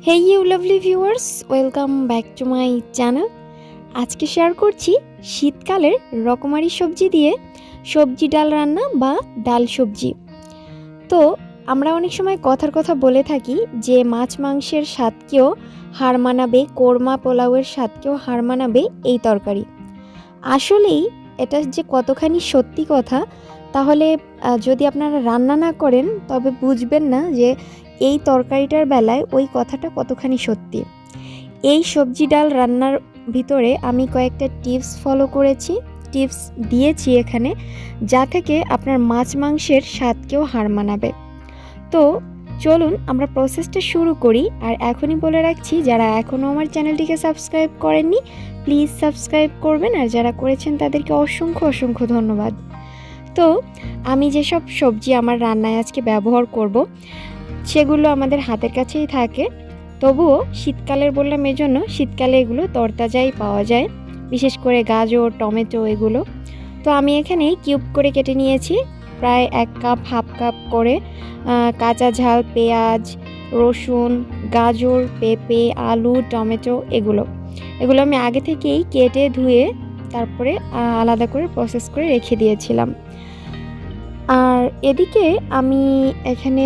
Hey you lovely viewers, welcome back to my channel. আজকে share করছি শীতকালের রকমারি সবজি দিয়ে সবজি ডাল রান্না বা ডাল সবজি। তো আমরা অনেক সময় কথার কথা বলে থাকি যে মাছ মাংসের স্বাদকেও হার মানাবে, কোরমা পোলাওয়ের স্বাদকেও হার মানাবে এই তরকারি। আসলেই এটা যে কতখানি সত্যি কথা, তাহলে যদি আপনারা রান্না না করেন তবে বুঝবেন না যে এই তরকারিটার বেলায় ওই কথাটা কতখানি সত্যি। এই সবজি ডাল রান্নার ভিতরে আমি কয়েকটা টিপস ফলো করেছি, টিপস দিয়েছি এখানে, যা থেকে আপনার মাছ মাংসের স্বাদকেও হার মানাবে। তো চলুন আমরা প্রসেসটা শুরু করি। আর এখনই বলে রাখছি, যারা এখনও আমার চ্যানেলটিকে সাবস্ক্রাইব করেননি প্লিজ সাবস্ক্রাইব করবেন, আর যারা করেছেন তাদেরকে অসংখ্য অসংখ্য ধন্যবাদ। তো আমি যেসব সবজি আমার রান্নায় আজকে ব্যবহার করব সেগুলো আমাদের হাতের কাছেই থাকে, তবুও শীতকালের বললাম এজন্য, শীতকালে এগুলো তরতাজাই পাওয়া যায়, বিশেষ করে গাজর, টমেটো এগুলো। তো আমি এখানে কিউব করে কেটে নিয়েছি প্রায় 1 কাপ, হাফ কাপ করে কাঁচা ঝাল, পেঁয়াজ, রসুন, গাজর, পেঁপে, আলু, টমেটো এগুলো আমি আগে থেকেই কেটে ধুয়ে তারপরে আলাদা করে প্রসেস করে রেখে দিয়েছিলাম। আর এদিকে আমি এখানে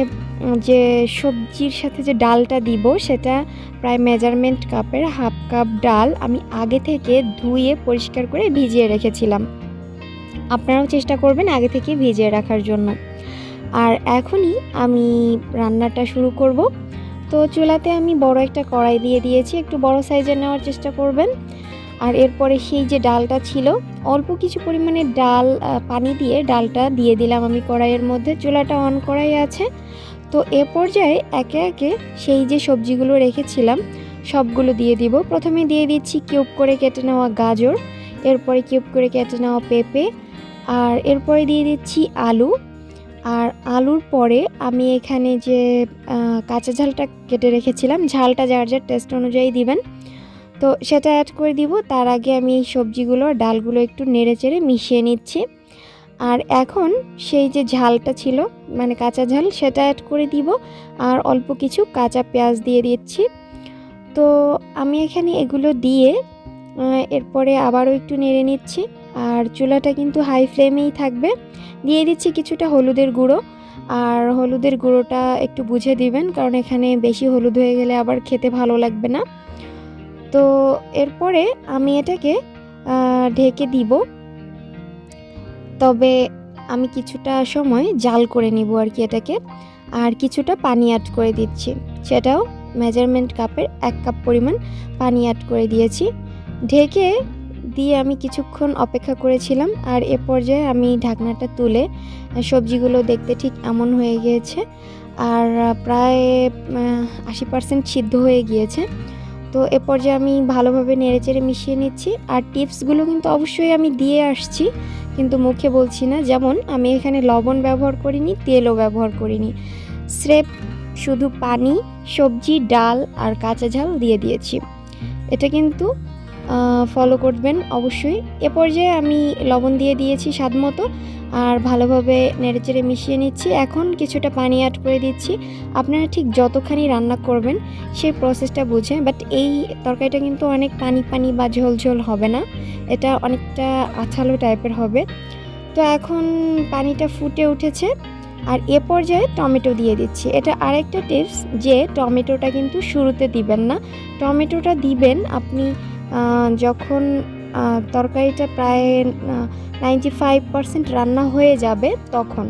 যে সবজির সাথে যে ডালটা দিব সেটা প্রায় মেজারমেন্ট কাপের হাফ কাপ ডাল আমি আগে থেকে ধুয়ে পরিষ্কার করে ভিজিয়ে রেখেছিলাম। আপনারাও চেষ্টা করবেন আগে থেকে ভিজিয়ে রাখার জন্য। আর এখনই আমি রান্নাটা শুরু করব। তো চুলাতে আমি বড় একটা কড়াই দিয়ে দিয়েছি, একটু বড় সাইজের নেওয়ার চেষ্টা করবেন। আর এরপরে সেই যে ডালটা ছিল, অল্প কিছু পরিমাণে ডাল পানি দিয়ে ডালটা দিয়ে দিলাম আমি কড়াইয়ের মধ্যে। চুলাটা অন করাই আছে। তো এ পর্যায়ে একে একে সেই যে সবজিগুলো রেখেছিলাম সবগুলো দিয়ে দিব। প্রথমে দিয়ে দিচ্ছি কিউব করে কেটে নেওয়া গাজর, এরপরে কিউব করে কেটে নেওয়া পেঁপে, আর এরপরে দিয়ে দিচ্ছি আলু। আর আলুর পরে আমি এখানে যে কাঁচা ঝালটা কেটে রেখেছিলাম, ঝালটা যার যার টেস্ট অনুযায়ী দিবেন, তো সেটা অ্যাড করে দিব। তার আগে আমি এই সবজিগুলো ডালগুলো একটু নেড়ে চেড়ে মিশিয়ে নিচ্ছি। আর এখন সেই যে ঝালটা ছিল, মানে কাঁচা ঝাল, সেটা অ্যাড করে দিব। আর অল্প কিছু কাঁচা পেঁয়াজ দিয়ে দিচ্ছি। তো আমি এখানে এগুলো দিয়ে এরপরে আবারও একটু নেড়ে নিচ্ছি। আর চুলাটা কিন্তু হাই ফ্লেমেই থাকবে। দিয়ে দিচ্ছি কিছুটা হলুদের গুঁড়ো, আর হলুদের গুঁড়োটা একটু বুঝে দিবেন, কারণ এখানে বেশি হলুদ হয়ে গেলে আবার খেতে ভালো লাগবে না। তো এরপরে আমি এটাকে ঢেকে দিব, তবে আমি কিছুটা সময় জাল করে নিব আর কি এটাকে। আর কিছুটা পানি অ্যাড করে দিচ্ছি, সেটাও মেজারমেন্ট কাপের 1 কাপ পরিমাণ পানি অ্যাড করে দিয়েছি। ঢেকে দিয়ে আমি কিছুক্ষণ অপেক্ষা করেছিলাম। আর এ পর্যায়ে আমি ঢাকনাটা তুলে, সবজিগুলো দেখতে ঠিক এমন হয়ে গিয়েছে, আর প্রায় 80% সিদ্ধ হয়ে গিয়েছে। তো এ পর্যায়ে আমি ভালোভাবে নেড়েচেড়ে মিশিয়ে নিচ্ছি। আর টিপসগুলো কিন্তু অবশ্যই আমি দিয়ে আসছি, কিন্তু মুখে বলছি না। যেমন আমি এখানে লবণ ব্যবহার করিনি, তেলও ব্যবহার করিনি, স্রেফ শুধু পানি, সবজি, ডাল আর কাঁচা ঝাল দিয়ে দিয়েছি। এটা কিন্তু ফলো করবেন অবশ্যই। এ পর্যায়ে আমি লবণ দিয়ে দিয়েছি স্বাদ মতো, আর ভালোভাবে নেড়েচেড়ে মিশিয়ে নিচ্ছি। এখন কিছুটা পানি অ্যাড করে দিচ্ছি। আপনারা ঠিক যতখানি রান্না করবেন সেই প্রসেসটা বুঝে, বাট এই তরকারিটা কিন্তু অনেক পানি পানি বা ঝোল ঝোল হবে না, এটা অনেকটা আঠালো টাইপের হবে। তো এখন পানিটা ফুটে উঠেছে, আর এ পর্যায়ে টমেটো দিয়ে দিচ্ছি। এটা আরেকটা টিপস, যে টমেটোটা কিন্তু শুরুতে দিবেন না, টমেটোটা দিবেন আপনি যখন তরকারিটা প্রায় 95% রান্না হয়ে যাবে তখন।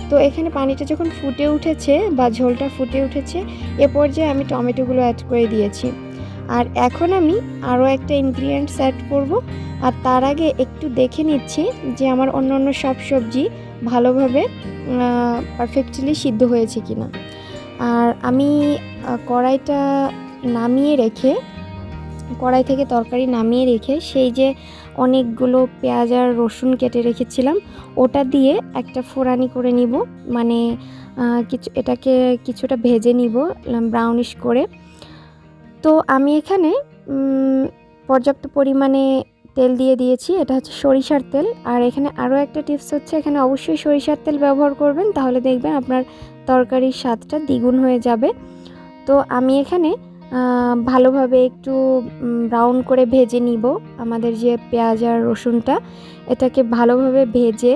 তো এখানে পানিটা যখন ফুটে উঠেছে বা ঝোলটা ফুটে উঠেছে, এ পর্যায়ে আমি টমেটোগুলো অ্যাড করে দিয়েছি। আর এখন আমি আরও একটা ইনগ্রিডিয়েন্টস অ্যাড করব। আর তার আগে একটু দেখে নিচ্ছি যে আমার অন্য সব সবজি ভালোভাবে পারফেক্টলি সিদ্ধ হয়েছে কিনা। আর আমি কড়াইটা নামিয়ে রেখে, কড়াই থেকে তরকারি নামিয়ে রেখে সেই যে অনেকগুলো পেঁয়াজ আর রসুন কেটে রেখেছিলাম ওটা দিয়ে একটা ফোড়ানি করে নিব, মানে এটাকে কিছুটা ভেজে নিব ব্রাউনিশ করে। তো আমি এখানে পর্যাপ্ত পরিমাণে তেল দিয়ে দিয়েছি, এটা হচ্ছে সরিষার তেল। আর এখানে আরও একটা টিপস হচ্ছে, এখানে অবশ্যই সরিষার তেল ব্যবহার করবেন, তাহলে দেখবেন আপনার তরকারির স্বাদটা দ্বিগুণ হয়ে যাবে। তো আমি এখানে ভালোভাবে একটু ব্রাউন করে ভেজে নিব। আমাদের যে পেঁয়াজ আর রসুনটা, এটাকে ভালোভাবে ভেজে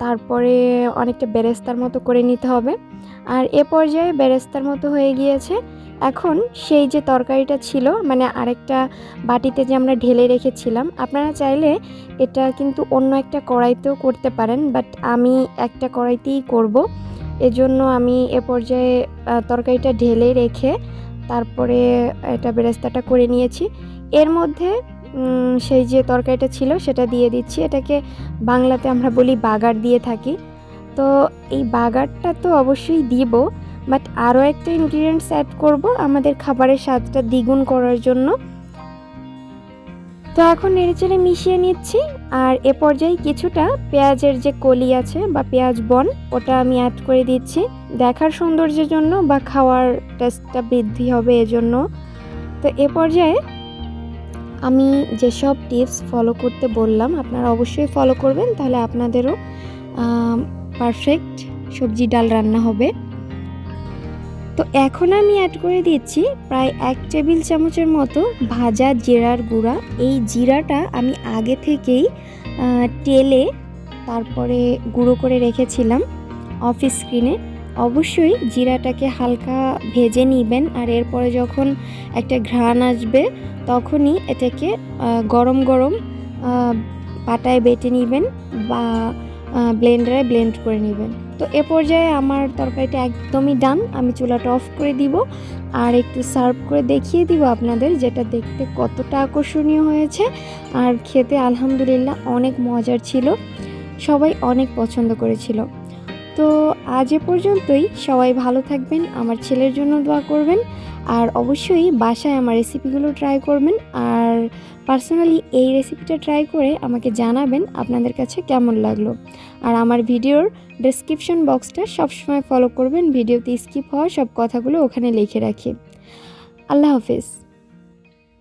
তারপরে অনেকটা বেরেস্তার মতো করে নিতে হবে। আর এ পর্যায়ে বেরেস্তার মতো হয়ে গিয়েছে। এখন সেই যে তরকারিটা ছিল, মানে আরেকটা বাটিতে যে আমরা ঢেলে রেখেছিলাম, আপনারা চাইলে এটা কিন্তু অন্য একটা কড়াইতেও করতে পারেন, বাট আমি একটা কড়াইতেই করব। এজন্য আমি এ পর্যায়ে তরকারিটা ঢেলে রেখে তারপরে এটা বেরেস্তাটা করে নিয়েছি। এর মধ্যে সেই যে তরকারিটা ছিল সেটা দিয়ে দিচ্ছি। এটাকে বাংলাতে আমরা বলি বাগার দিয়ে থাকি। তো এই বাগারটা তো অবশ্যই দিব, বাট আরও একটা ইনগ্রিডিয়েন্টস অ্যাড করব আমাদের খাবারের স্বাদটা দ্বিগুণ করার জন্য। তো এখন নেড়েচেড়ে মিশিয়ে নিচ্ছি। আর এ পর্যায়ে কিছুটা পেঁয়াজের যে কলি আছে বা পেঁয়াজ বন, ওটা আমি অ্যাড করে দিচ্ছি দেখার সৌন্দর্যের জন্য বা খাওয়ার টেস্টটা বৃদ্ধি হবে এজন্য। তো এ পর্যায়ে আমি যেসব টিপস ফলো করতে বললাম আপনারা অবশ্যই ফলো করবেন, তাহলে আপনাদেরও পারফেক্ট সবজি ডাল রান্না হবে। তো এখন আমি অ্যাড করে দিচ্ছি প্রায় 1 টেবিল চামচের মতো ভাজা জিরার গুঁড়া। এই জিরাটা আমি আগে থেকেই তেলে তারপরে গুঁড়ো করে রেখেছিলাম অফ স্ক্রিনে। অবশ্যই জিরাটাকে হালকা ভেজে নেবেন, আর এরপরে যখন একটা ঘ্রাণ আসবে তখনই এটাকে গরম গরম পাটায় বেটে নেবেন বা ব্লেন্ডারে ব্লেন্ড করে নেবেন। তো এ পর্যায়ে আমার তরকারিটা একদমই ডান। আমি চুলাটা অফ করে দিব আর একটু সার্ভ করে দেখিয়ে দিব আপনাদের, যেটা দেখতে কতটা আকর্ষণীয় হয়েছে আর খেতে আলহামদুলিল্লাহ অনেক মজার ছিল। সবাই অনেক পছন্দ করেছিল। তো আজ এ পর্যন্তই। সবাই ভালো থাকবেন, আমার ছেলের জন্য দোয়া করবেন, আর অবশ্যই বাসায় আমার রেসিপিগুলো ট্রাই করবেন। আর পার্সোনালি এই রেসিপিটা ট্রাই করে আমাকে জানাবেন আপনাদের কাছে কেমন লাগলো। আর আমার ভিডিওর ডেসক্রিপশন বক্সটা সবসময় ফলো করবেন, ভিডিওতে স্কিপ হওয়া সব কথাগুলো ওখানে লিখে রাখি। আল্লাহ হাফেজ।